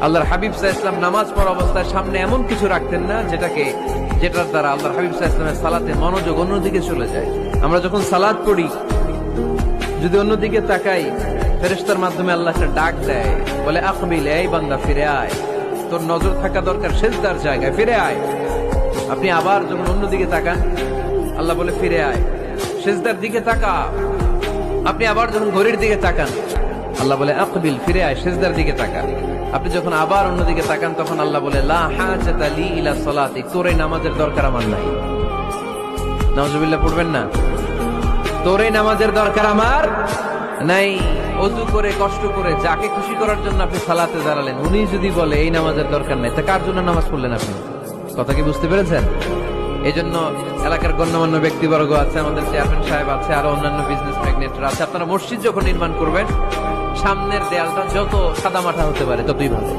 আল্লাহর হাবিব সাল্লাল্লাহু আলাইহি ওয়াসাল্লাম নামাজ পড়া অবস্থায় সামনে এমন কিছু রাখতেন না যেটার দ্বারা আল্লাহর হাবিব সাল্লাল্লাহু আলাইহি ওয়াসাল্লামের সালাতে মনোযোগ অন্যদিকে চলে যায়। আমরা যখন সালাত পড়ি যদি অন্যদিকে তাকাই, ফেরেশতার মাধ্যমে আল্লাহ একটা ডাক দেয়, বলে আকবিল, এই বান্দা ফিরে আয়, তোর নজর থাকা দরকার সিজদার জায়গায়, ফিরে আয়। আপনি আবার যখন অন্যদিকে তাকান, আল্লাহ বলে ফিরে আয়, সিজদার দিকে তাকা। আপনি আবার যখন ঘড়ির দিকে তাকান, আল্লাহ বলে আকবিল, ফিরে আয়, সিজদার দিকে তাকা। আপনি যখন আবার অন্যদিকে তাকান, তখন আল্লাহ বলে লা হাজাতা লি ইলা সালাতি, তোর এই নামাজের দরকার আমার নাই। নাউজুবিল্লাহ পড়বেন না? তোর এই নামাজের দরকার আমার নাই। ওযু করে কষ্ট করে যাকে খুশি করার জন্য আপনি সালাতে দাঁড়ালেন, উনি যদি বলে এই নামাজের দরকার নাই, তা কার জন্য নামাজ পড়লেন আপনি? কথা কি বুঝতে পেরেছেন? এই জন্য এলাকার গণ্যমান্য ব্যক্তিবর্গ আছে, আমাদের চেয়ারম্যান সাহেব আছে, আরো অন্যান্য বিজনেস ম্যাগনেটরা আছে, আপনারা মসজিদ যখন নির্মাণ করবেন, সামনের দেয়ালটা যত সাদামাটা হতে পারে ততই ভালো।